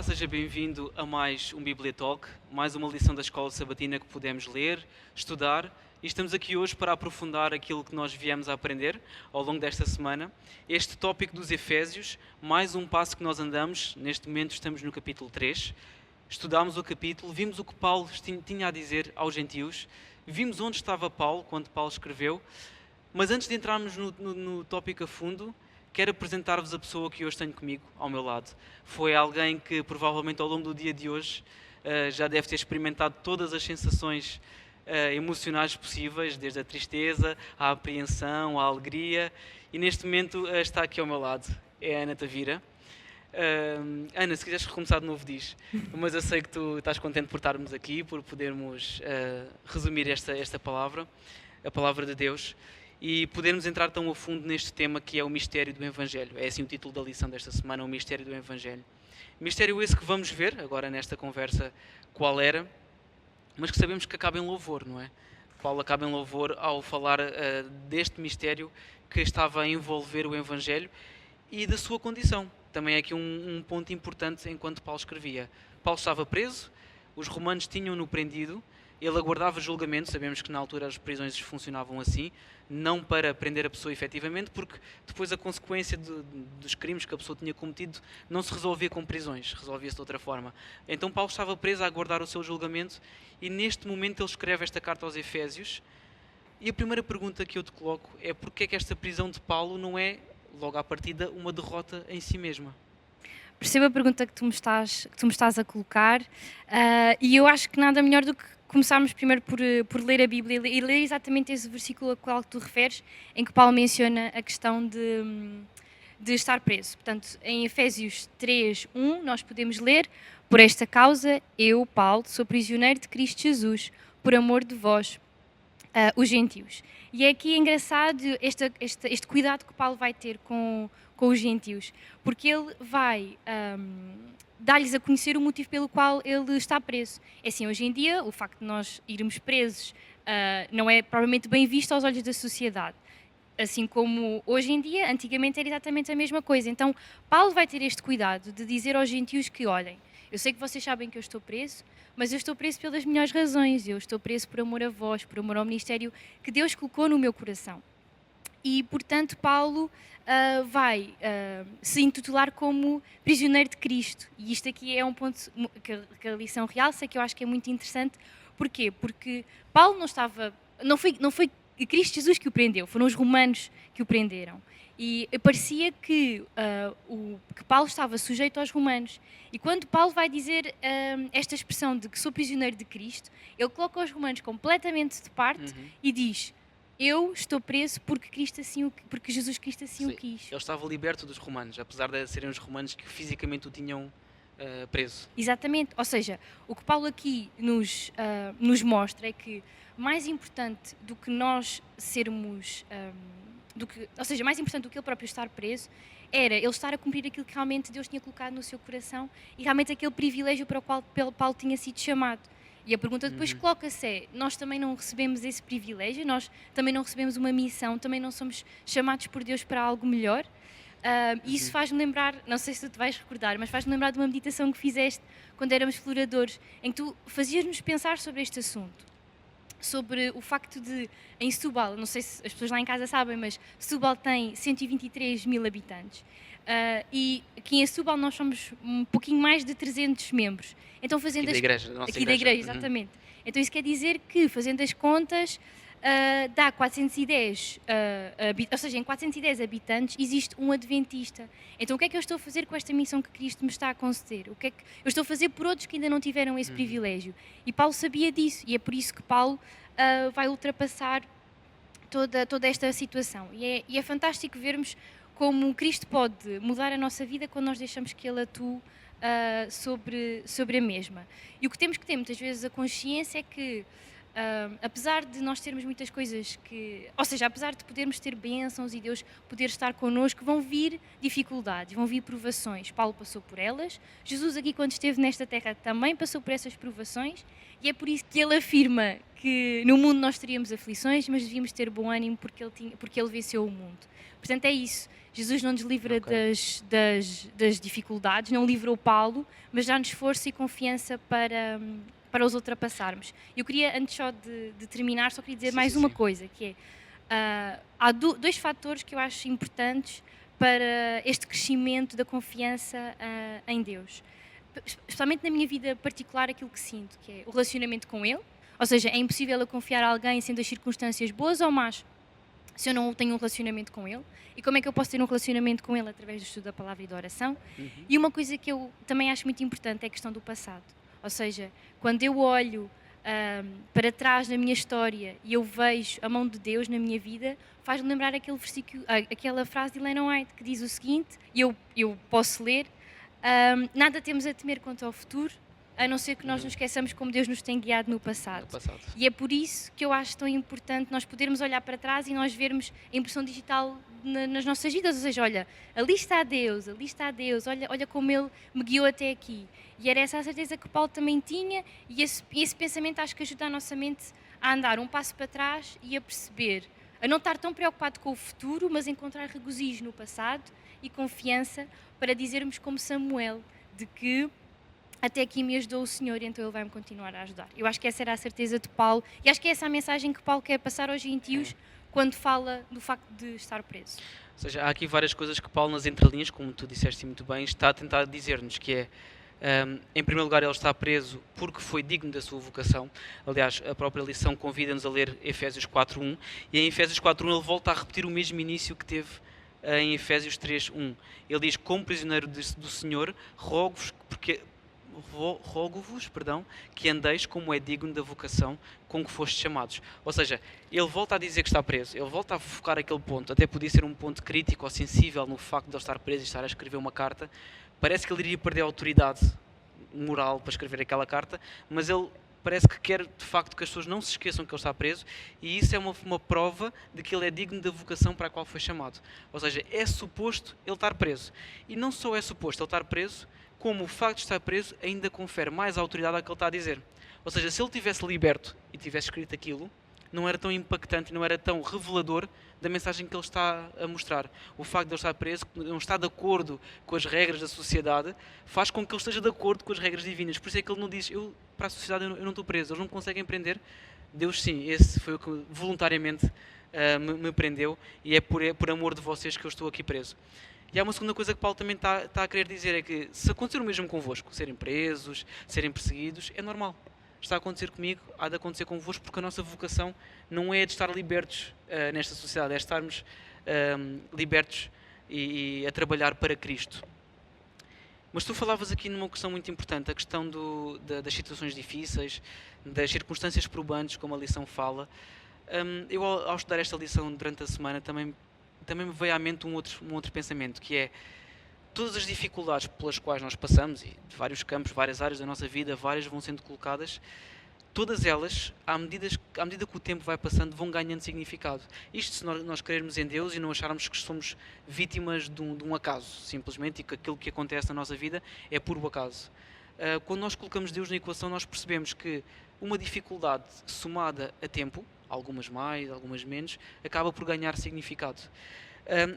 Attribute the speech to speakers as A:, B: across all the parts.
A: Olá, seja bem-vindo a mais um Bibliotalk, mais uma lição da Escola Sabatina que podemos ler, estudar e estamos aqui hoje para aprofundar aquilo que nós viemos a aprender ao longo desta semana. Este tópico dos Efésios, mais um passo que nós andamos, neste momento estamos no capítulo 3. Estudámos o capítulo, vimos o que Paulo tinha a dizer aos gentios, vimos onde estava Paulo quando Paulo escreveu, mas antes de entrarmos no tópico a fundo, quero apresentar-vos a pessoa que hoje tenho comigo, ao meu lado. Foi alguém que provavelmente ao longo do dia de hoje já deve ter experimentado todas as sensações emocionais possíveis, desde a tristeza, à apreensão, à alegria, e neste momento está aqui ao meu lado, é a Ana Tavira. Ana, se quiseres recomeçar de novo diz, mas eu sei que tu estás contente por estarmos aqui, por podermos resumir esta palavra, a palavra de Deus, e podermos entrar tão a fundo neste tema que é o mistério do Evangelho. É assim o título da lição desta semana, o mistério do Evangelho. Mistério esse que vamos ver agora nesta conversa qual era, mas que sabemos que acaba em louvor, não é? Paulo acaba em louvor ao falar deste mistério que estava a envolver o Evangelho e da sua condição. Também é aqui um ponto importante enquanto Paulo escrevia. Paulo estava preso, os romanos tinham-no prendido, ele aguardava julgamento, sabemos que na altura as prisões funcionavam assim, não para prender a pessoa efetivamente, porque depois a consequência dos crimes que a pessoa tinha cometido não se resolvia com prisões, resolvia-se de outra forma. Então Paulo estava preso a aguardar o seu julgamento e neste momento ele escreve esta carta aos Efésios. E a primeira pergunta que eu te coloco é porque é que esta prisão de Paulo não é, logo à partida, uma derrota em si mesma?
B: Percebo a pergunta que tu me estás a colocar, e eu acho que nada melhor do que começarmos primeiro por ler a Bíblia e ler exatamente esse versículo a qual tu referes, em que Paulo menciona a questão de estar preso. Portanto, em Efésios 3:1 nós podemos ler: "Por esta causa, eu, Paulo, sou prisioneiro de Cristo Jesus, por amor de vós, os gentios." E é aqui engraçado este cuidado que Paulo vai ter com os gentios, porque ele vai dar-lhes a conhecer o motivo pelo qual ele está preso. É assim, hoje em dia, o facto de nós irmos presos não é provavelmente bem visto aos olhos da sociedade. Assim como hoje em dia, antigamente era exatamente a mesma coisa. Então, Paulo vai ter este cuidado de dizer aos gentios que, olhem, eu sei que vocês sabem que eu estou preso, mas eu estou preso pelas melhores razões. Eu estou preso por amor a vós, por amor ao ministério que Deus colocou no meu coração. E, portanto, Paulo vai se intitular como prisioneiro de Cristo. E isto aqui é um ponto que a lição realça, que eu acho que é muito interessante. Porquê? Porque Paulo não foi Cristo Jesus que o prendeu, foram os romanos que o prenderam. E parecia que Paulo estava sujeito aos romanos. E quando Paulo vai dizer esta expressão de que sou prisioneiro de Cristo, ele coloca os romanos completamente de parte
A: Uhum.
B: e diz: eu estou preso porque Jesus Cristo assim o
A: Sim,
B: quis.
A: ele estava liberto dos romanos, apesar de serem os romanos que fisicamente o tinham preso.
B: Exatamente. Ou seja, o que Paulo aqui nos mostra é que mais importante do que nós sermos. Ou seja, mais importante do que ele próprio estar preso era ele estar a cumprir aquilo que realmente Deus tinha colocado no seu coração e realmente aquele privilégio para o qual Paulo tinha sido chamado. E a pergunta depois
A: Uhum.
B: coloca-se é: nós também não recebemos esse privilégio? Nós também não recebemos uma missão? Também não somos chamados por Deus para algo melhor? E isso
A: Uhum.
B: faz-me lembrar, não sei se tu te vais recordar, mas faz-me lembrar de uma meditação que fizeste quando éramos exploradores, em que tu fazias-nos pensar sobre este assunto, sobre o facto de, em Setúbal, não sei se as pessoas lá em casa sabem, mas Setúbal tem 123 mil habitantes. E aqui em Setúbal nós somos um pouquinho mais de 300 membros. Então,
A: Aqui
B: fazendo
A: da
B: as
A: igreja, da nossa
B: aqui da
A: igreja.
B: igreja,
A: Uhum.
B: exatamente. Então isso quer dizer que, fazendo as contas, dá 410, ou seja, em 410 habitantes existe um adventista. Então o que é que eu estou a fazer com esta missão que Cristo me está a conceder? O que é que eu estou a fazer por outros que ainda não tiveram esse
A: Uhum.
B: privilégio? E Paulo sabia disso, e é por isso que Paulo vai ultrapassar toda esta situação. E é fantástico vermos como Cristo pode mudar a nossa vida quando nós deixamos que Ele atue sobre a mesma. E o que temos que ter muitas vezes a consciência é que apesar de nós termos muitas coisas ou seja, apesar de podermos ter bênçãos e Deus poder estar connosco, vão vir dificuldades, vão vir provações. Paulo passou por elas, Jesus aqui quando esteve nesta terra também passou por essas provações, e é por isso que ele afirma que no mundo nós teríamos aflições, mas devíamos ter bom ânimo porque ele venceu o mundo. Portanto é isso, Jesus não nos livra das dificuldades, não livrou Paulo, mas dá-nos força e confiança para os ultrapassarmos. Eu queria, antes só de terminar, só queria dizer mais uma coisa, que é, há dois fatores que eu acho importantes para este crescimento da confiança em Deus. Especialmente na minha vida particular, aquilo que sinto, que é o relacionamento com Ele, ou seja, é impossível eu confiar a alguém sendo as circunstâncias boas ou más, se eu não tenho um relacionamento com Ele. E como é que eu posso ter um relacionamento com Ele? Através do estudo da palavra e da oração. E uma coisa que eu também acho muito importante é a questão do passado. Ou seja, quando eu olho para trás na minha história e eu vejo a mão de Deus na minha vida, faz-me lembrar aquele versículo, aquela frase de Ellen White que diz o seguinte, e eu posso ler: nada temos a temer quanto ao futuro, a não ser que nós nos esqueçamos como Deus nos tem guiado no passado. E é por isso que eu acho tão importante nós podermos olhar para trás e nós vermos a impressão digital nas nossas vidas, ou seja, olha, ali está Deus, olha como Ele me guiou até aqui. E era essa a certeza que Paulo também tinha, e esse pensamento acho que ajuda a nossa mente a andar um passo para trás e a perceber, a não estar tão preocupado com o futuro, mas encontrar regozijo no passado e confiança para dizermos como Samuel, de que até aqui me ajudou o Senhor e então Ele vai-me continuar a ajudar. Eu acho que essa era a certeza de Paulo e acho que é essa a mensagem que Paulo quer passar aos gentios quando fala do facto de estar preso.
A: Ou seja, há aqui várias coisas que Paulo, nas entrelinhas, como tu disseste muito bem, está a tentar dizer-nos, que é, em primeiro lugar, ele está preso porque foi digno da sua vocação. Aliás, a própria lição convida-nos a ler Efésios 4.1, e em Efésios 4.1 ele volta a repetir o mesmo início que teve em Efésios 3.1. Ele diz: como prisioneiro do Senhor, rogo-vos que andeis como é digno da vocação com que fostes chamados. Ou seja, ele volta a dizer que está preso, ele volta a focar aquele ponto, até podia ser um ponto crítico ou sensível no facto de ele estar preso e estar a escrever uma carta. Parece que ele iria perder a autoridade moral para escrever aquela carta, mas ele parece que quer de facto que as pessoas não se esqueçam que ele está preso, e isso é uma prova de que ele é digno da vocação para a qual foi chamado. Ou seja, é suposto ele estar preso. E não só é suposto ele estar preso, como o facto de estar preso ainda confere mais autoridade ao que ele está a dizer. Ou seja, se ele tivesse liberto e tivesse escrito aquilo, não era tão impactante, não era tão revelador da mensagem que ele está a mostrar. O facto de ele estar preso, não estar de acordo com as regras da sociedade, faz com que ele esteja de acordo com as regras divinas. Por isso é que ele não diz: para a sociedade eu não estou preso, eles não conseguem prender. Deus sim, esse foi o que voluntariamente me prendeu, e é por amor de vocês que eu estou aqui preso. E há uma segunda coisa que Paulo também está a querer dizer, é que se acontecer o mesmo convosco, serem presos, serem perseguidos, é normal. Está a acontecer comigo, há de acontecer convosco, porque a nossa vocação não é de estar libertos nesta sociedade, é estarmos libertos e a trabalhar para Cristo. Mas tu falavas aqui numa questão muito importante, a questão das situações difíceis, das circunstâncias probantes, como a lição fala. Eu, ao estudar esta lição durante a semana, também me veio à mente um outro pensamento, que é: todas as dificuldades pelas quais nós passamos, e de vários campos, várias áreas da nossa vida, várias vão sendo colocadas, todas elas, à medida que o tempo vai passando, vão ganhando significado. Isto se nós crermos em Deus e não acharmos que somos vítimas de um acaso, simplesmente, e que aquilo que acontece na nossa vida é puro acaso. Quando nós colocamos Deus na equação, nós percebemos que uma dificuldade somada a tempo, algumas mais, algumas menos, acaba por ganhar significado.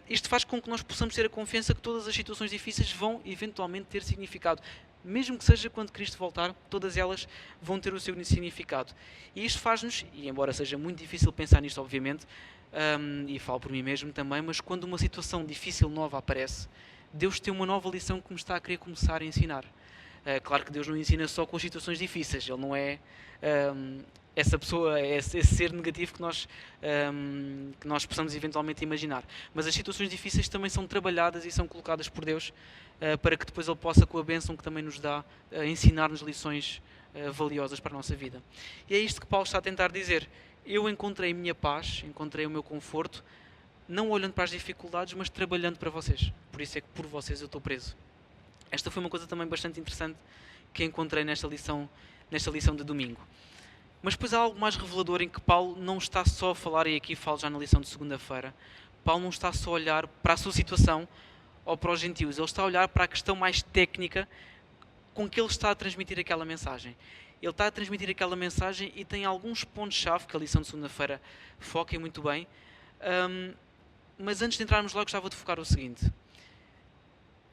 A: Isto faz com que nós possamos ter a confiança que todas as situações difíceis vão eventualmente ter significado. Mesmo que seja quando Cristo voltar, todas elas vão ter o seu significado. E isto faz-nos, e embora seja muito difícil pensar nisto, obviamente, e falo por mim mesmo também, mas quando uma situação difícil nova aparece, Deus tem uma nova lição que me está a querer começar a ensinar. Claro que Deus não ensina só com as situações difíceis, Ele não é essa pessoa, é esse ser negativo que nós possamos eventualmente imaginar. Mas as situações difíceis também são trabalhadas e são colocadas por Deus para que depois Ele possa, com a bênção que também nos dá, ensinar-nos lições valiosas para a nossa vida. E é isto que Paulo está a tentar dizer. Eu encontrei a minha paz, encontrei o meu conforto, não olhando para as dificuldades, mas trabalhando para vocês. Por isso é que por vocês eu estou preso. Esta foi uma coisa também bastante interessante que encontrei nesta lição de domingo. Mas depois há algo mais revelador em que Paulo não está só a falar, e aqui falo já na lição de segunda-feira, Paulo não está só a olhar para a sua situação ou para os gentios, ele está a olhar para a questão mais técnica com que ele está a transmitir aquela mensagem. Ele está a transmitir aquela mensagem e tem alguns pontos-chave que a lição de segunda-feira foca muito bem. Mas antes de entrarmos lá, gostava de focar o seguinte.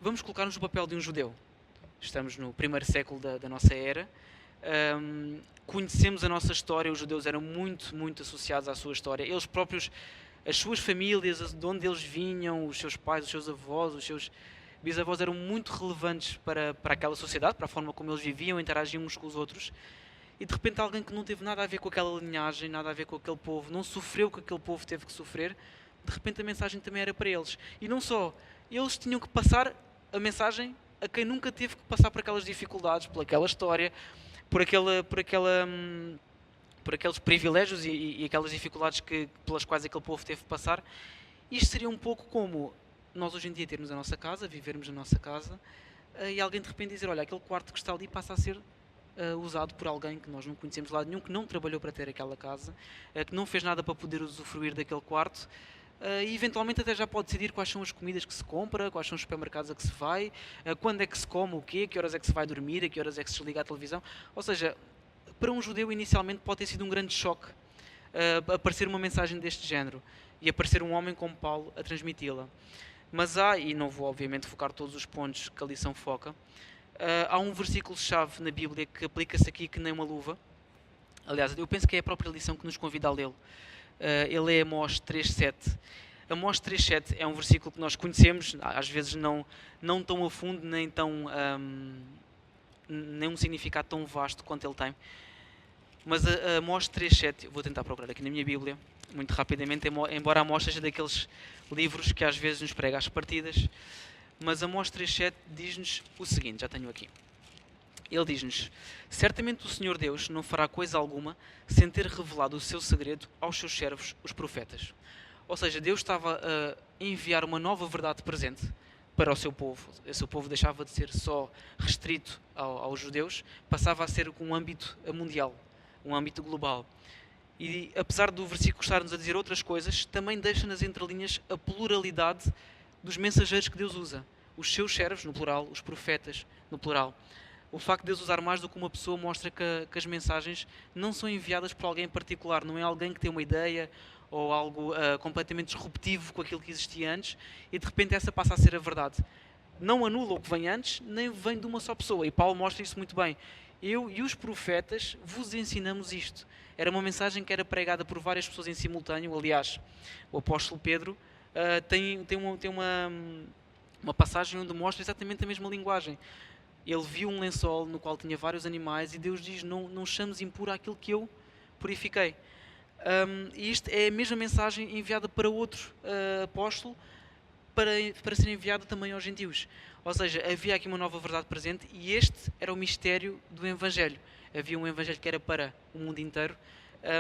A: Vamos colocar-nos no papel de um judeu. Estamos no primeiro século da nossa era. Conhecemos a nossa história, os judeus eram muito, muito associados à sua história. Eles próprios, as suas famílias, de onde eles vinham, os seus pais, os seus avós, os seus bisavós eram muito relevantes para aquela sociedade, para a forma como eles viviam, interagiam uns com os outros. E de repente alguém que não teve nada a ver com aquela linhagem, nada a ver com aquele povo, não sofreu o que aquele povo teve que sofrer, de repente a mensagem também era para eles. E não só, eles tinham que passar a mensagem a quem nunca teve que passar por aquelas dificuldades, por aquela história, por aqueles privilégios e aquelas dificuldades pelas quais aquele povo teve que passar. Isto seria um pouco como nós hoje em dia termos a nossa casa, vivermos na nossa casa, e alguém de repente dizer, olha, aquele quarto que está ali passa a ser usado por alguém que nós não conhecemos de lado nenhum, que não trabalhou para ter aquela casa, que não fez nada para poder usufruir daquele quarto, e eventualmente até já pode decidir quais são as comidas que se compra, quais são os supermercados a que se vai, quando é que se come o quê, a que horas é que se vai dormir, a que horas é que se desliga a televisão. Ou seja, para um judeu inicialmente pode ter sido um grande choque aparecer uma mensagem deste género e aparecer um homem como Paulo a transmiti-la. Mas há, e não vou obviamente focar todos os pontos que a lição foca, há um versículo-chave na Bíblia que aplica-se aqui que nem uma luva. Aliás, eu penso que é a própria lição que nos convida a lê-lo. Ele é Amós 3.7. Amós 3.7 é um versículo que nós conhecemos, às vezes não tão a fundo, nem um significado tão vasto quanto ele tem. Mas Amós 3.7, vou tentar procurar aqui na minha Bíblia, muito rapidamente, embora Amós seja daqueles livros que às vezes nos prega às partidas, mas Amós 3.7 diz-nos o seguinte, já tenho aqui. Ele diz-nos, certamente o Senhor Deus não fará coisa alguma sem ter revelado o seu segredo aos seus servos, os profetas. Ou seja, Deus estava a enviar uma nova verdade presente para o seu povo. O seu povo deixava de ser só restrito aos judeus, passava a ser um âmbito mundial, um âmbito global. E apesar do versículo estar-nos a dizer outras coisas, também deixa nas entrelinhas a pluralidade dos mensageiros que Deus usa. Os seus servos, no plural, os profetas, no plural. O facto de Deus usar mais do que uma pessoa mostra que as mensagens não são enviadas por alguém em particular, não é alguém que tem uma ideia ou algo completamente disruptivo com aquilo que existia antes e de repente essa passa a ser a verdade. Não anula o que vem antes, nem vem de uma só pessoa. E Paulo mostra isso muito bem. Eu e os profetas vos ensinamos isto. Era uma mensagem que era pregada por várias pessoas em simultâneo. Aliás, o apóstolo Pedro tem uma passagem onde mostra exatamente a mesma linguagem. Ele viu um lençol no qual tinha vários animais e Deus diz, não chames impuro aquilo que eu purifiquei. E isto é a mesma mensagem enviada para outro apóstolo para ser enviada também aos gentios. Ou seja, havia aqui uma nova verdade presente e este era o mistério do Evangelho. Havia um Evangelho que era para o mundo inteiro,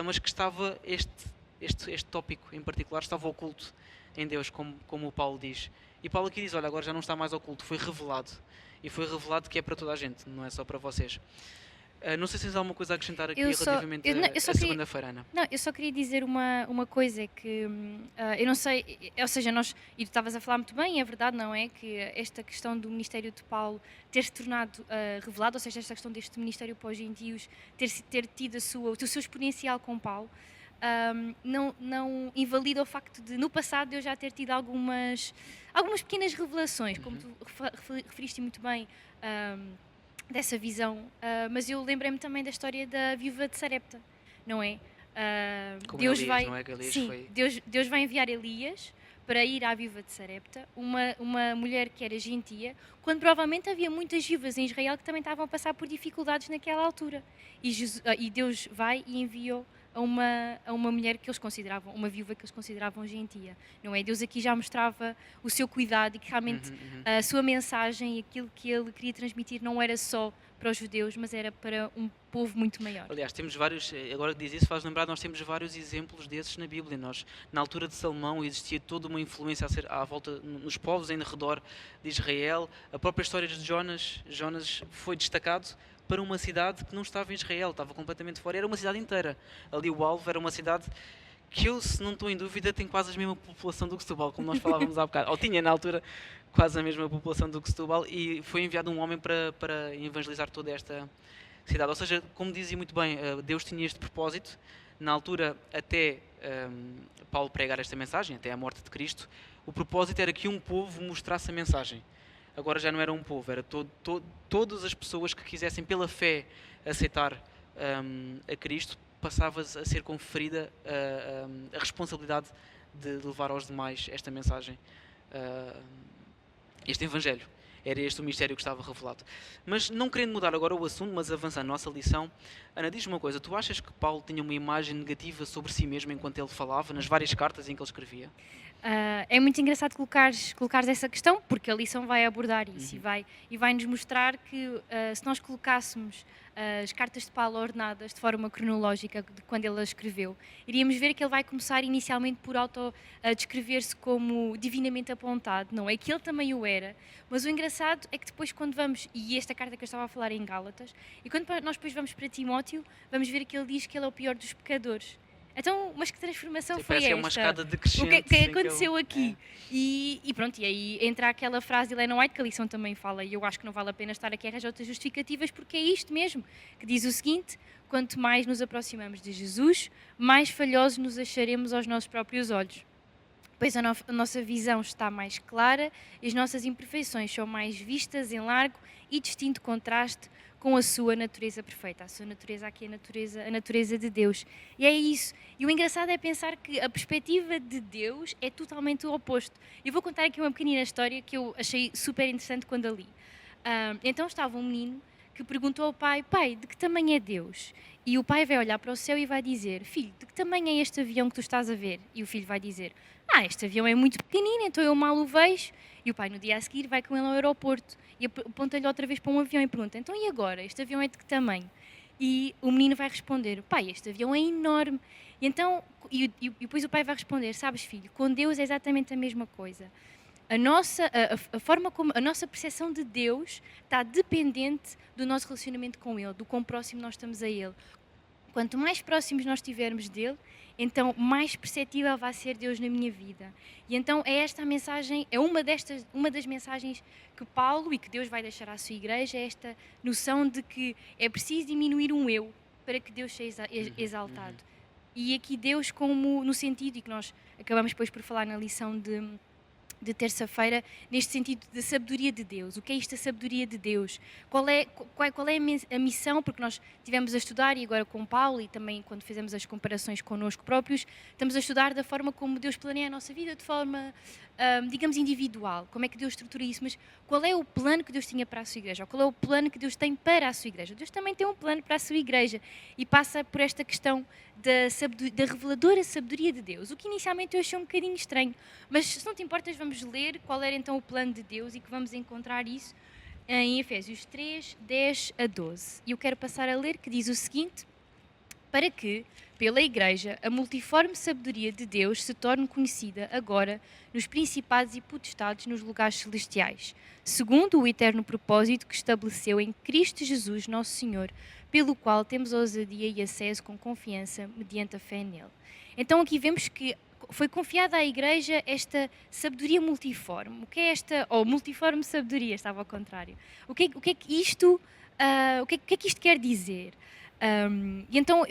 A: mas que estava, este tópico em particular, estava oculto em Deus, como o Paulo diz. E Paulo aqui diz, olha, agora já não está mais oculto, foi revelado. E foi revelado que é para toda a gente, não é só para vocês. Não sei se tens alguma coisa a acrescentar aqui relativamente à segunda-feira, Ana.
B: Não, eu só queria dizer uma coisa que eu não sei, ou seja, e tu estavas a falar muito bem, é verdade, não é? Que esta questão do ministério de Paulo ter se tornado revelado, ou seja, esta questão deste ministério para os gentios, ter tido o seu exponencial com Paulo, não invalida o facto de no passado eu já ter tido algumas pequenas revelações, como tu referiste muito bem, dessa visão, mas eu lembrei-me também da história da viúva de Sarepta, não é?
A: Deus Elias, vai, não é? Que Elias
B: sim,
A: foi...
B: Deus vai enviar Elias para ir à viúva de Sarepta, uma mulher que era gentia, quando provavelmente havia muitas viúvas em Israel que também estavam a passar por dificuldades naquela altura. E Deus vai e enviou a uma mulher que eles consideravam, uma viúva que eles consideravam gentia, não é? Deus aqui já mostrava o seu cuidado e que realmente a sua mensagem e aquilo que ele queria transmitir não era só para os judeus, mas era para um povo muito maior.
A: Aliás, temos vários, agora que diz isso, faz lembrar, nós temos vários exemplos desses na Bíblia. Nós, na altura de Salomão, existia toda uma influência à volta, nos povos em redor de Israel. A própria história de Jonas, Jonas foi destacado para uma cidade que não estava em Israel, estava completamente fora, era uma cidade inteira. Ali o alvo era uma cidade que eu, se não estou em dúvida, tem quase a mesma população do que Setúbal, como nós falávamos há bocado. Ou tinha, na altura, quase a mesma população do que Setúbal, e foi enviado um homem para evangelizar toda esta cidade. Ou seja, como dizia muito bem, Deus tinha este propósito, na altura, até Paulo pregar esta mensagem, até a morte de Cristo, o propósito era que um povo mostrasse a mensagem. Agora já não era um povo, era todas as pessoas que quisessem, pela fé, aceitar a Cristo, passava a ser conferida a responsabilidade de levar aos demais esta mensagem, este Evangelho. Era este o mistério que estava revelado. Mas não querendo mudar agora o assunto, mas avançando a nossa lição, Ana, diz-me uma coisa, tu achas que Paulo tinha uma imagem negativa sobre si mesmo enquanto ele falava, nas várias cartas em que ele escrevia?
B: É muito engraçado colocares essa questão, porque a lição vai abordar isso e vai nos mostrar que se nós colocássemos as cartas de Paulo ordenadas de forma cronológica de quando ele as escreveu, iríamos ver que ele vai começar inicialmente por descrever-se como divinamente apontado, não é que ele também o era, mas o engraçado é que depois quando vamos, e esta carta que eu estava a falar é em Gálatas, e quando nós depois vamos para Timóteo, vamos ver que ele diz que ele é o pior dos pecadores. Então, mas que transformação
A: Sim,
B: foi
A: parece que
B: esta?
A: é uma escada decrescente.
B: O que é que
A: em ele-
B: aconteceu aqui? E pronto, e aí entra aquela frase de Ellen White que a lição também fala, e eu acho que não vale a pena estar aqui a arranjar outras justificativas, porque é isto mesmo, que diz o seguinte: quanto mais nos aproximamos de Jesus, mais falhosos nos acharemos aos nossos próprios olhos. Pois a nossa visão está mais clara e as nossas imperfeições são mais vistas em largo e distinto contraste com a sua natureza perfeita. A sua natureza aqui é a natureza de Deus. E é isso. E o engraçado é pensar que a perspectiva de Deus é totalmente o oposto. Eu vou contar aqui uma pequenina história que eu achei super interessante quando a li. Então estava um menino que perguntou ao pai: pai, de que tamanho é Deus? E o pai vai olhar para o céu e vai dizer: filho, de que tamanho é este avião que tu estás a ver? E o filho vai dizer: este avião é muito pequenino, então eu mal o vejo. E o pai no dia a seguir vai com ele ao aeroporto e aponta-lhe outra vez para um avião e pergunta: então e agora? Este avião é de que tamanho? E o menino vai responder: pai, este avião é enorme. E então, depois o pai vai responder: sabes, filho, com Deus é exatamente a mesma coisa. A forma como a nossa percepção de Deus está dependente do nosso relacionamento com Ele, do quão próximo nós estamos a Ele. Quanto mais próximos nós estivermos dele, então mais perceptível vai ser Deus na minha vida. E então é esta a mensagem, é uma das mensagens que Paulo e que Deus vai deixar à sua igreja, é esta noção de que é preciso diminuir um eu para que Deus seja exaltado. E aqui Deus como no sentido, e que nós acabamos depois por falar na lição de terça-feira, neste sentido da sabedoria de Deus. O que é isto, a sabedoria de Deus? Qual é a missão? Porque nós estivemos a estudar, e agora com Paulo, e também quando fizemos as comparações connosco próprios, estamos a estudar da forma como Deus planeia a nossa vida, de forma, digamos, individual. Como é que Deus estrutura isso? Mas qual é o plano que Deus tinha para a sua igreja? Ou qual é o plano que Deus tem para a sua igreja? Deus também tem um plano para a sua igreja e passa por esta questão da reveladora sabedoria de Deus, o que inicialmente eu achei um bocadinho estranho, mas se não te importas vamos ler qual era então o plano de Deus e que vamos encontrar isso em Efésios 3, 10 a 12. E eu quero passar a ler, que diz o seguinte: para que, pela Igreja, a multiforme sabedoria de Deus se torne conhecida agora nos principados e potestades nos lugares celestiais, segundo o eterno propósito que estabeleceu em Cristo Jesus, nosso Senhor, pelo qual temos ousadia e acesso com confiança mediante a fé nele. Então aqui vemos que foi confiada à Igreja esta sabedoria multiforme. O que é esta, ou multiforme sabedoria, estava ao contrário. O que é que isto quer dizer? E então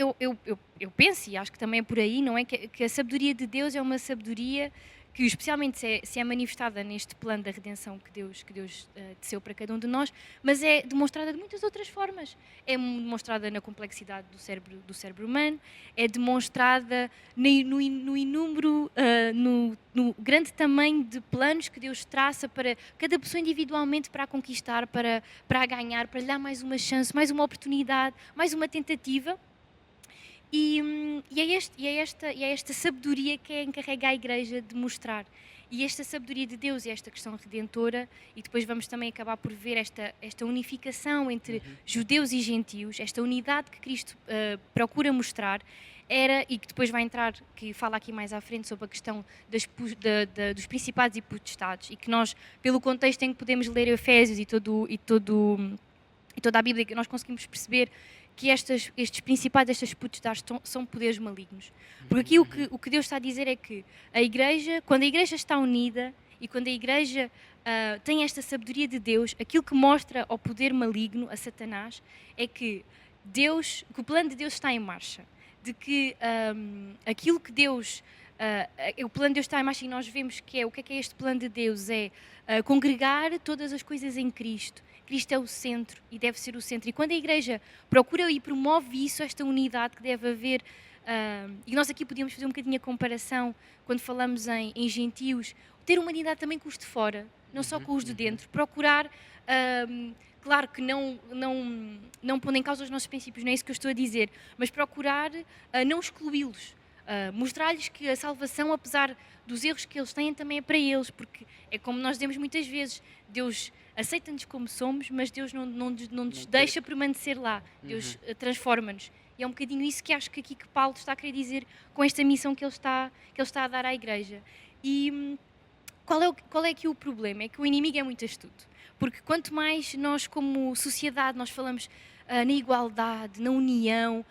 B: eu penso, e acho que também é por aí, não é? Que a sabedoria de Deus é uma sabedoria que especialmente se é manifestada neste plano da redenção que Deus teceu para cada um de nós, mas é demonstrada de muitas outras formas. É demonstrada na complexidade do cérebro humano, é demonstrada no inúmero, no grande tamanho de planos que Deus traça para cada pessoa individualmente para a conquistar, para a ganhar, para lhe dar mais uma chance, mais uma oportunidade, mais uma tentativa. E é esta sabedoria que é encarrega a Igreja de mostrar. E esta sabedoria de Deus e esta questão redentora, e depois vamos também acabar por ver esta unificação entre judeus e gentios, esta unidade que Cristo procura mostrar, e que depois vai entrar, que fala aqui mais à frente sobre a questão dos principados e potestades, e que nós, pelo contexto em que podemos ler Efésios e toda a Bíblia, que nós conseguimos perceber que estes principados, estas potestades são poderes malignos. Porque aqui o que Deus está a dizer é que quando a igreja está unida e quando a igreja tem esta sabedoria de Deus, aquilo que mostra ao poder maligno, a Satanás, é que o plano de Deus está em marcha. De que aquilo que Deus... o plano de Deus está em marcha e nós vemos que o que é este plano de Deus? É congregar todas as coisas em Cristo. Cristo é o centro e deve ser o centro. E quando a igreja procura e promove isso, esta unidade que deve haver, e nós aqui podíamos fazer um bocadinho a comparação, quando falamos em gentios, ter uma unidade também com os de fora, não só com os de dentro. Procurar, claro que não pondo em causa os nossos princípios, não é isso que eu estou a dizer, mas procurar não excluí-los. Mostrar-lhes que a salvação, apesar dos erros que eles têm, também é para eles, porque é como nós dizemos muitas vezes, Deus aceita-nos como somos, mas Deus não nos deixa permanecer lá, Deus transforma-nos. E é um bocadinho isso que acho que aqui que Paulo está a querer dizer com esta missão que ele está a dar à igreja. E qual é aqui o problema? É que o inimigo é muito astuto, porque quanto mais nós como sociedade nós falamos na igualdade, na união,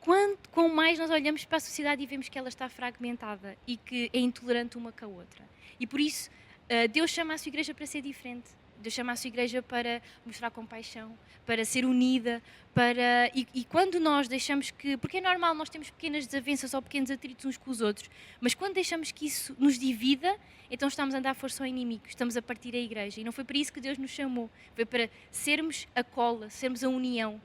B: quanto mais nós olhamos para a sociedade e vemos que ela está fragmentada e que é intolerante uma com a outra. E por isso, Deus chama a sua igreja para ser diferente. Deus chama a sua igreja para mostrar compaixão, para ser unida, e quando nós deixamos que... Porque é normal, nós temos pequenas desavenças ou pequenos atritos uns com os outros, mas quando deixamos que isso nos divida, então estamos a dar força ao inimigo, estamos a partir a igreja. E não foi para isso que Deus nos chamou, foi para sermos a cola, sermos a união.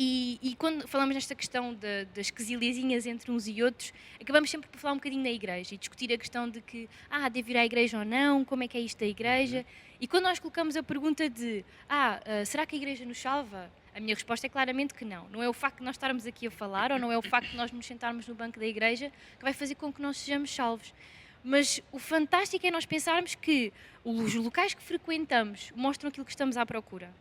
B: E quando falamos nesta questão das quesilhazinhas entre uns e outros, acabamos sempre por falar um bocadinho da igreja e discutir a questão de que, devo ir à igreja ou não, como é que é isto da igreja. E quando nós colocamos a pergunta de, será que a igreja nos salva? A minha resposta é claramente que não. Não é o facto de nós estarmos aqui a falar, ou não é o facto de nós nos sentarmos no banco da igreja que vai fazer com que nós sejamos salvos. Mas o fantástico é nós pensarmos que os locais que frequentamos mostram aquilo que estamos à procura.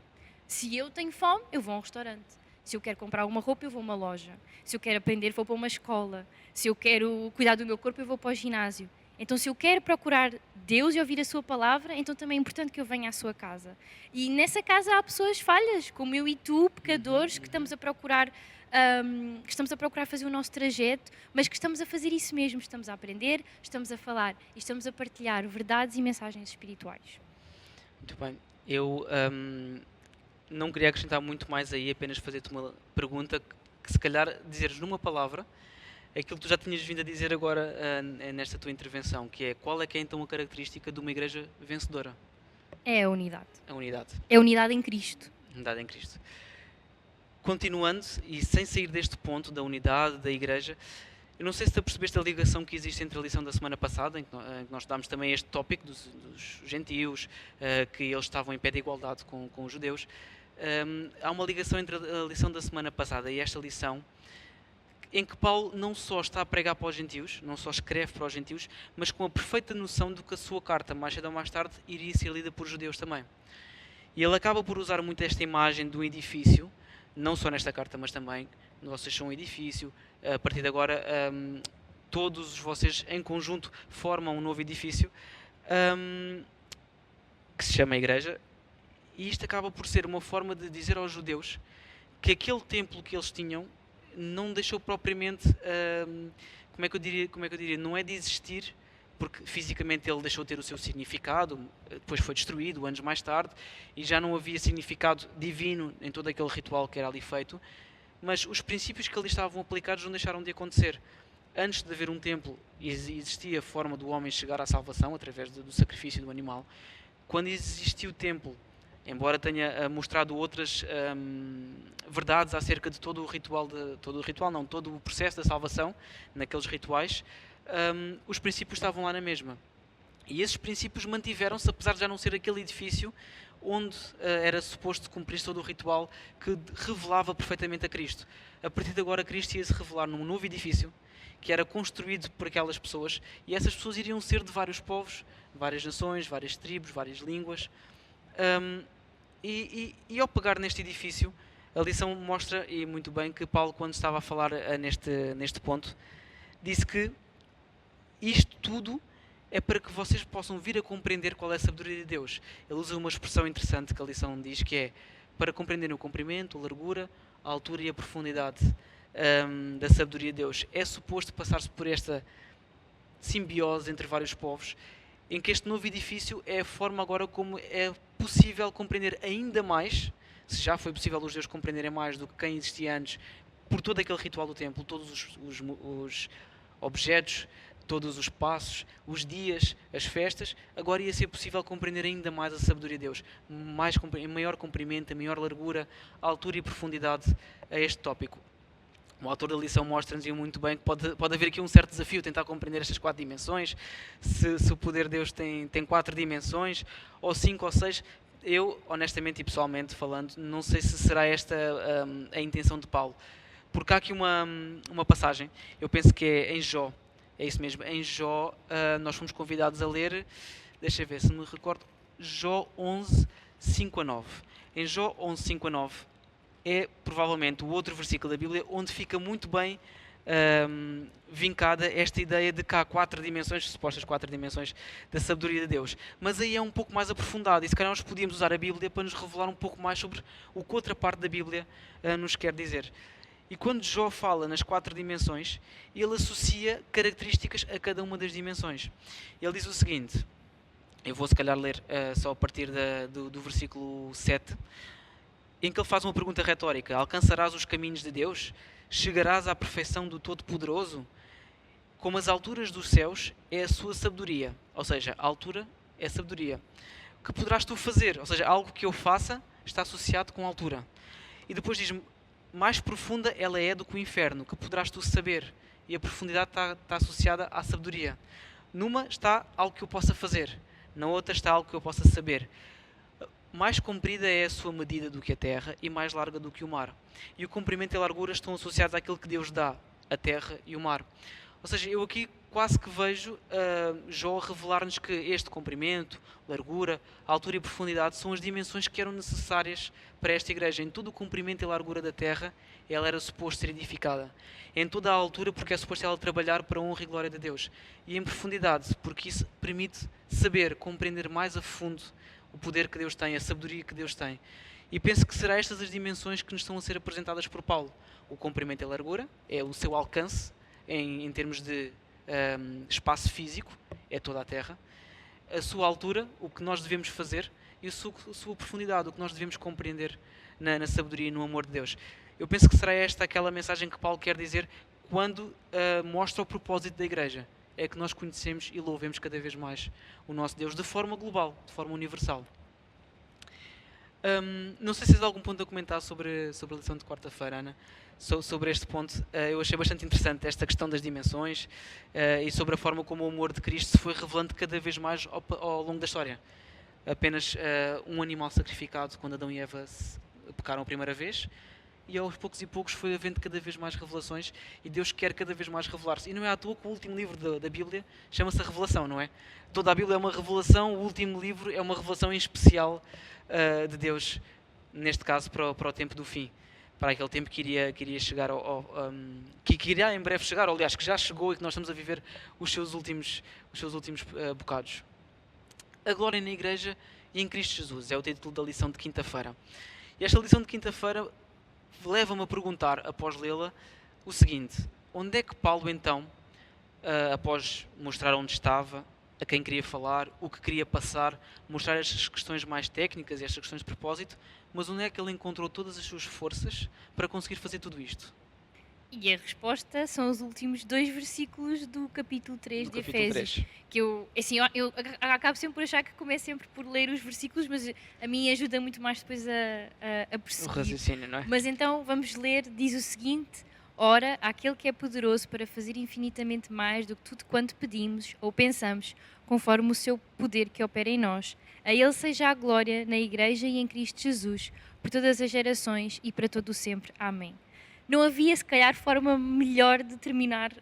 B: Se eu tenho fome, eu vou a um restaurante. Se eu quero comprar uma roupa, eu vou a uma loja. Se eu quero aprender, vou para uma escola. Se eu quero cuidar do meu corpo, eu vou para o ginásio. Então, se eu quero procurar Deus e ouvir a sua palavra, então também é importante que eu venha à sua casa. E nessa casa há pessoas falhas, como eu e tu, pecadores, que estamos a procurar fazer o nosso trajeto, mas que estamos a fazer isso mesmo. Estamos a aprender, estamos a falar e estamos a partilhar verdades e mensagens espirituais.
A: Muito bem. Eu não queria acrescentar muito mais aí, apenas fazer-te uma pergunta que se calhar dizeres numa palavra aquilo que tu já tinhas vindo a dizer agora nesta tua intervenção, que é qual é que é então a característica de uma igreja vencedora?
B: É a unidade.
A: A unidade.
B: É a unidade em Cristo.
A: Unidade em Cristo. Continuando, e sem sair deste ponto da unidade da igreja, eu não sei se tu percebeste a ligação que existe entre a lição da semana passada, em que nós estudámos também este tópico dos gentios, que eles estavam em pé de igualdade com os judeus. Há uma ligação entre a lição da semana passada e esta lição, em que Paulo não só está a pregar para os gentios, não só escreve para os gentios, mas com a perfeita noção de que a sua carta, mais cedo ou mais tarde, iria ser lida por judeus também. E ele acaba por usar muito esta imagem de um edifício, não só nesta carta, mas também, vocês são um edifício, a partir de agora todos vocês em conjunto formam um novo edifício, que se chama Igreja, e isto acaba por ser uma forma de dizer aos judeus que aquele templo que eles tinham não deixou propriamente, como é que eu diria, não é de existir, porque fisicamente ele deixou de ter o seu significado, depois foi destruído anos mais tarde, e já não havia significado divino em todo aquele ritual que era ali feito, mas os princípios que ali estavam aplicados não deixaram de acontecer. Antes de haver um templo, existia a forma do homem chegar à salvação através do sacrifício do animal. Quando existiu o templo, embora tenha mostrado outras verdades acerca de todo o processo da salvação, naqueles rituais, os princípios estavam lá na mesma. E esses princípios mantiveram-se, apesar de já não ser aquele edifício onde era suposto cumprir todo o ritual que revelava perfeitamente a Cristo. a partir de agora Cristo ia se revelar num novo edifício que era construído por aquelas pessoas, e essas pessoas iriam ser de vários povos, várias nações, várias tribos, várias línguas. Hum, e ao pegar neste edifício, a lição mostra, e muito bem, que Paulo, quando estava a falar neste ponto, disse que isto tudo é para que vocês possam vir a compreender qual é a sabedoria de Deus. Ele usa uma expressão interessante que a lição diz, que é para compreenderem o comprimento, a largura, a altura e a profundidade da sabedoria de Deus. É suposto passar-se por esta simbiose entre vários povos, em que este novo edifício é a forma agora como é possível compreender ainda mais, se já foi possível os deuses compreenderem mais do que quem existia antes, por todo aquele ritual do templo, todos os objetos, todos os passos, os dias, as festas, agora ia ser possível compreender ainda mais a sabedoria de Deus, em maior comprimento, em maior largura, altura e profundidade a este tópico. O autor da lição mostra-nos muito bem que pode haver aqui um certo desafio, tentar compreender estas 4 dimensões, se o poder de Deus tem 4 dimensões, ou 5 ou 6. Eu, honestamente e pessoalmente falando, não sei se será esta a intenção de Paulo. Porque há aqui uma passagem, eu penso que é em Jó, é isso mesmo, em Jó nós fomos convidados a ler, deixa eu ver se me recordo, Jó 11, 5 a 9. Em Jó 11, 5 a 9 é provavelmente o outro versículo da Bíblia onde fica muito bem vincada esta ideia de que há 4 dimensões, supostas 4 dimensões da sabedoria de Deus. Mas aí é um pouco mais aprofundado e se calhar nós podíamos usar a Bíblia para nos revelar um pouco mais sobre o que outra parte da Bíblia nos quer dizer. E quando Jó fala nas 4 dimensões, ele associa características a cada uma das dimensões. Ele diz o seguinte, eu vou se calhar ler só a partir do versículo 7, em que ele faz uma pergunta retórica: alcançarás os caminhos de Deus? Chegarás à perfeição do Todo-Poderoso? Como as alturas dos céus é a sua sabedoria, ou seja, a altura é a sabedoria. Que poderás tu fazer? Ou seja, algo que eu faça está associado com a altura. E depois diz-me, mais profunda ela é do que o inferno, que poderás tu saber. E a profundidade está associada à sabedoria. Numa está algo que eu possa fazer, na outra está algo que eu possa saber. Mais comprida é a sua medida do que a terra e mais larga do que o mar. E o comprimento e a largura estão associados àquilo que Deus dá, a terra e o mar. Ou seja, eu aqui quase que vejo Jó revelar-nos que este comprimento, largura, altura e profundidade são as dimensões que eram necessárias para esta igreja. Em todo o comprimento e largura da terra, ela era suposto ser edificada. Em toda a altura, porque é suposto ela trabalhar para a honra e glória de Deus. E em profundidade, porque isso permite saber, compreender mais a fundo o poder que Deus tem, a sabedoria que Deus tem. E penso que serão estas as dimensões que nos estão a ser apresentadas por Paulo. O comprimento e a largura é o seu alcance, em termos de espaço físico, é toda a Terra. A sua altura, o que nós devemos fazer, e a sua profundidade, o que nós devemos compreender na sabedoria e no amor de Deus. Eu penso que será esta aquela mensagem que Paulo quer dizer quando mostra o propósito da igreja. É que nós conhecemos e louvemos cada vez mais o nosso Deus de forma global, de forma universal. Não sei se tens algum ponto a comentar sobre a lição de quarta-feira, Ana, sobre este ponto. Eu achei bastante interessante esta questão das dimensões e sobre a forma como o amor de Cristo se foi revelando cada vez mais ao longo da história. Apenas um animal sacrificado quando Adão e Eva pecaram a primeira vez, e aos poucos e poucos foi havendo cada vez mais revelações e Deus quer cada vez mais revelar-se. E não é à toa que o último livro da Bíblia chama-se a Revelação, não é? Toda a Bíblia é uma revelação, o último livro é uma revelação em especial de Deus, neste caso para o tempo do fim, para aquele tempo que iria chegar, que irá em breve chegar, ou aliás, que já chegou e que nós estamos a viver os seus últimos bocados. A glória na Igreja e em Cristo Jesus é o título da lição de quinta-feira. E esta lição de quinta-feira leva-me a perguntar, após lê-la, o seguinte: onde é que Paulo então, após mostrar onde estava, a quem queria falar, o que queria passar, mostrar estas questões mais técnicas e estas questões de propósito, mas onde é que ele encontrou todas as suas forças para conseguir fazer tudo isto?
B: E a resposta são os últimos 2 versículos do capítulo 3
A: No
B: de
A: capítulo
B: Efésios.
A: 3.
B: Que eu acabo sempre por achar que começo sempre por ler os versículos, mas a mim ajuda muito mais depois a
A: O
B: perceber.
A: raciocínio, não é?
B: Mas então vamos ler, diz o seguinte: ora, aquele que é poderoso para fazer infinitamente mais do que tudo quanto pedimos ou pensamos, conforme o seu poder que opera em nós. A ele seja a glória na Igreja e em Cristo Jesus, por todas as gerações e para todo o sempre. Amém. não havia, se calhar, forma melhor de terminar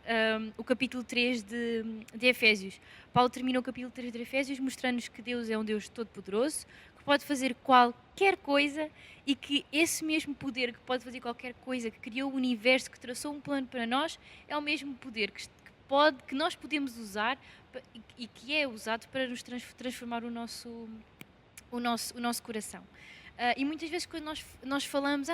B: o capítulo 3 de Efésios. Paulo termina o capítulo 3 de Efésios mostrando-nos que Deus é um Deus todo-poderoso, que pode fazer qualquer coisa e que esse mesmo poder que pode fazer qualquer coisa, que criou o universo, que traçou um plano para nós, é o mesmo poder que nós podemos usar e que é usado para nos transformar o nosso coração. E muitas vezes quando nós falamos,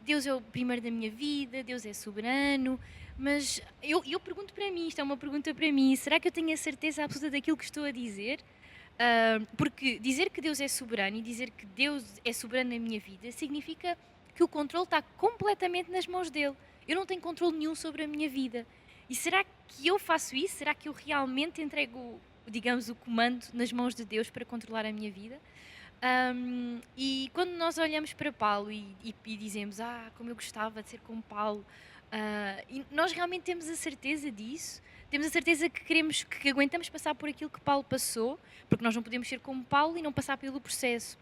B: Deus é o primeiro da minha vida, Deus é soberano, mas eu pergunto para mim, isto é uma pergunta para mim, será que eu tenho a certeza absoluta daquilo que estou a dizer? Porque dizer que Deus é soberano e dizer que Deus é soberano na minha vida significa que o controle está completamente nas mãos dele. Eu não tenho controle nenhum sobre a minha vida. E será que eu faço isso? Será que eu realmente entrego, digamos, o comando nas mãos de Deus para controlar a minha vida? E quando nós olhamos para Paulo e dizemos, como eu gostava de ser como Paulo, e nós realmente temos a certeza disso, temos a certeza que queremos, que aguentamos passar por aquilo que Paulo passou, porque nós não podemos ser como Paulo e não passar pelo processo.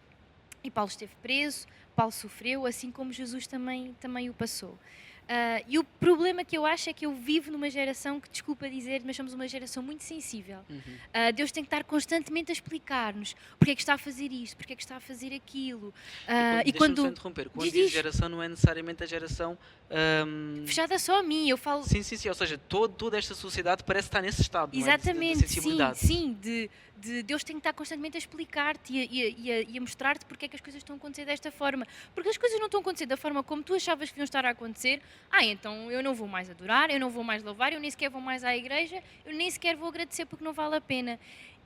B: E Paulo esteve preso, Paulo sofreu, assim como Jesus também o passou. E o problema que eu acho é que eu vivo numa geração que, desculpa dizer, mas somos uma geração muito sensível. Deus tem que estar constantemente a explicar-nos porque é que está a fazer isto, porque é que está a fazer aquilo.
A: Deixa-me só interromper, quando diz geração não é necessariamente a geração...
B: fechada só a mim, eu falo...
A: Sim, ou seja, toda esta sociedade parece estar nesse estado,
B: exatamente,
A: não é? De sensibilidade.
B: Sim, de Deus tem que estar constantemente a explicar-te e a mostrar-te porque é que as coisas estão a acontecer desta forma. Porque as coisas não estão a acontecer da forma como tu achavas que iam estar a acontecer. Então eu não vou mais adorar, eu não vou mais louvar, eu nem sequer vou mais à igreja, eu nem sequer vou agradecer porque não vale a pena.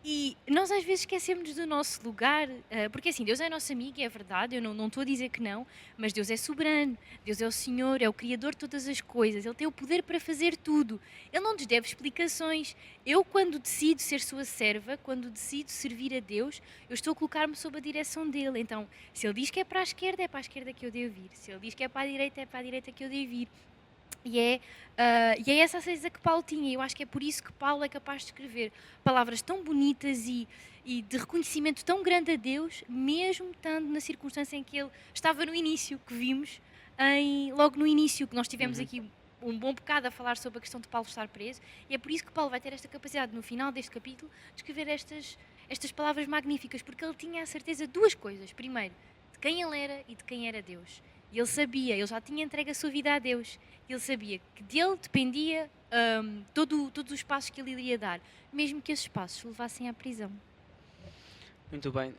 B: E nós às vezes esquecemos do nosso lugar, porque assim, Deus é nosso amigo, é verdade, eu não estou a dizer que não, mas Deus é soberano, Deus é o Senhor, é o Criador de todas as coisas, Ele tem o poder para fazer tudo, Ele não nos deve explicações. Eu, quando decido ser sua serva, quando decido servir a Deus, eu estou a colocar-me sob a direção dEle. Então, se Ele diz que é para a esquerda que eu devo ir, se Ele diz que é para a direita que eu devo ir. E é essa a certeza que Paulo tinha. Eu acho que é por isso que Paulo é capaz de escrever palavras tão bonitas e de reconhecimento tão grande a Deus, mesmo estando na circunstância em que ele estava no início, que vimos logo no início, que nós tivemos aqui um bom bocado a falar sobre a questão de Paulo estar preso, e é por isso que Paulo vai ter esta capacidade no final deste capítulo de escrever estas palavras magníficas, porque ele tinha a certeza de duas coisas. Primeiro, de quem ele era e de quem era Deus. E ele sabia, ele já tinha entregue a sua vida a Deus. Ele sabia que dele dependia todos os passos que ele iria dar, mesmo que esses passos levassem à prisão.
A: Muito bem.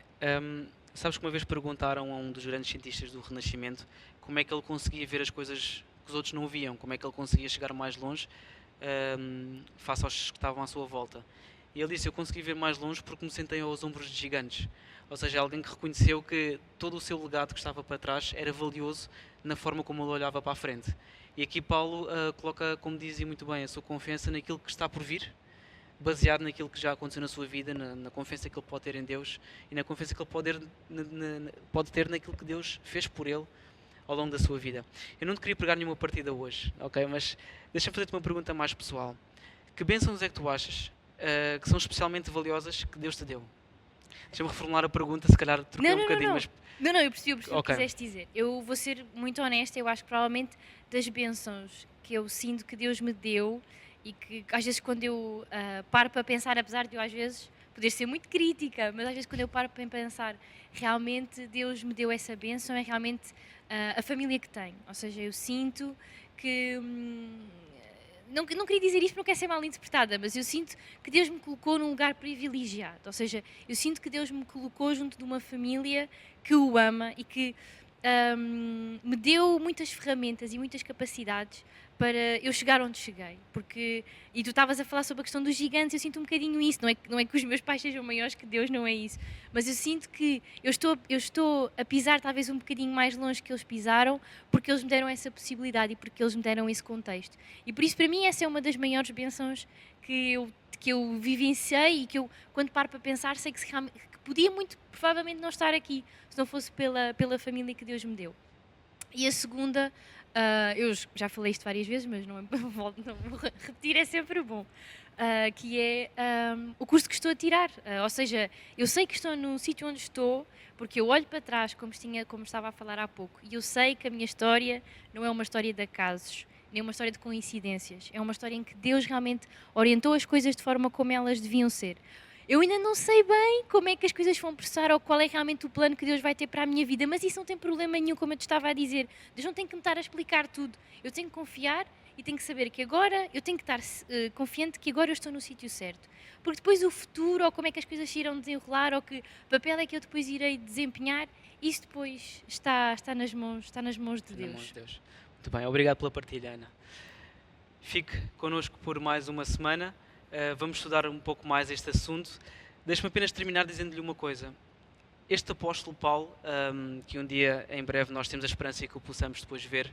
A: Sabes que uma vez perguntaram a um dos grandes cientistas do Renascimento como é que ele conseguia ver as coisas que os outros não viam, como é que ele conseguia chegar mais longe face aos que estavam à sua volta. E ele disse, eu consegui ver mais longe porque me sentei aos ombros de gigantes. Ou seja, alguém que reconheceu que todo o seu legado que estava para trás era valioso na forma como ele olhava para a frente. E aqui Paulo coloca, como dizia muito bem, a sua confiança naquilo que está por vir, baseado naquilo que já aconteceu na sua vida, na confiança que ele pode ter em Deus e na confiança que ele pode ter naquilo que Deus fez por ele ao longo da sua vida. Eu não te queria pregar nenhuma partida hoje, ok? Mas deixa-me fazer-te uma pergunta mais pessoal. Que bênçãos é que tu achas que são especialmente valiosas que Deus te deu? Deixa-me reformular a pergunta, se calhar troquei um bocadinho, mas...
B: Não, eu percebi o que quiseste dizer. Eu vou ser muito honesta, eu acho que provavelmente das bênçãos que eu sinto que Deus me deu e que às vezes quando eu paro para pensar, apesar de eu às vezes poder ser muito crítica, mas às vezes quando eu paro para pensar, realmente Deus me deu essa bênção, é realmente a família que tenho. Ou seja, eu sinto que... Não queria dizer isto porque não quero ser mal interpretada, mas eu sinto que Deus me colocou num lugar privilegiado. Ou seja, eu sinto que Deus me colocou junto de uma família que o ama e que me deu muitas ferramentas e muitas capacidades para eu chegar onde cheguei. E tu estavas a falar sobre a questão dos gigantes, eu sinto um bocadinho isso. Não é que os meus pais sejam maiores que Deus, não é isso. Mas eu sinto que eu estou a pisar talvez um bocadinho mais longe que eles pisaram, porque eles me deram essa possibilidade e porque eles me deram esse contexto. E por isso, para mim, essa é uma das maiores bênçãos que eu vivenciei e que eu, quando paro para pensar, sei que podia muito provavelmente não estar aqui se não fosse pela família que Deus me deu. E a segunda Eu já falei isto várias vezes, mas não, não vou repetir, é sempre bom. Que é o curso que estou a tirar. Ou seja, eu sei que estou no sítio onde estou, porque eu olho para trás, como estava a falar há pouco, e eu sei que a minha história não é uma história de acasos, nem uma história de coincidências. É uma história em que Deus realmente orientou as coisas de forma como elas deviam ser. Eu ainda não sei bem como é que as coisas vão processar ou qual é realmente o plano que Deus vai ter para a minha vida, mas isso não tem problema nenhum, como eu te estava a dizer. Deus não tem que me estar a explicar tudo. Eu tenho que confiar e tenho que saber que agora, eu tenho que estar confiante que agora eu estou no sítio certo. Porque depois o futuro, ou como é que as coisas se irão desenrolar, ou que papel é que eu depois irei desempenhar, isso depois está nas mãos de
A: Na mão de
B: Deus.
A: Deus. Muito bem, obrigado pela partilha, Ana. Fique connosco por mais uma semana. Vamos estudar um pouco mais este assunto. Deixe-me apenas terminar dizendo-lhe uma coisa. Este apóstolo Paulo, que um dia, em breve, nós temos a esperança que o possamos depois ver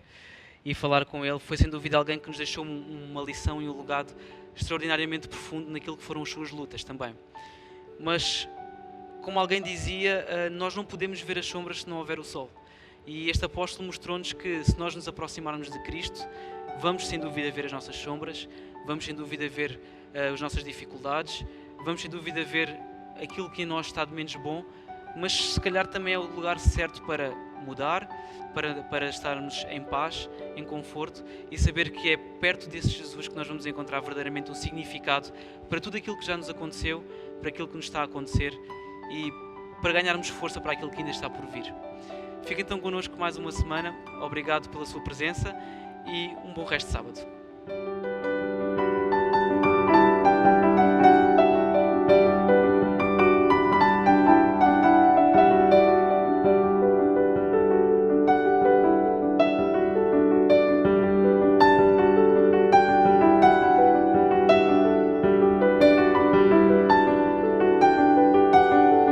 A: e falar com ele, foi sem dúvida alguém que nos deixou uma lição e um legado extraordinariamente profundo naquilo que foram as suas lutas também. Mas, como alguém dizia, nós não podemos ver as sombras se não houver o sol. E este apóstolo mostrou-nos que se nós nos aproximarmos de Cristo, vamos sem dúvida ver as nossas sombras, vamos sem dúvida ver as nossas dificuldades, vamos sem dúvida ver aquilo que em nós está de menos bom, mas se calhar também é o lugar certo para mudar, para estarmos em paz, em conforto e saber que é perto desse Jesus que nós vamos encontrar verdadeiramente um significado para tudo aquilo que já nos aconteceu, para aquilo que nos está a acontecer e para ganharmos força para aquilo que ainda está por vir. Fica então connosco mais uma semana. Obrigado pela sua presença e um bom resto de sábado.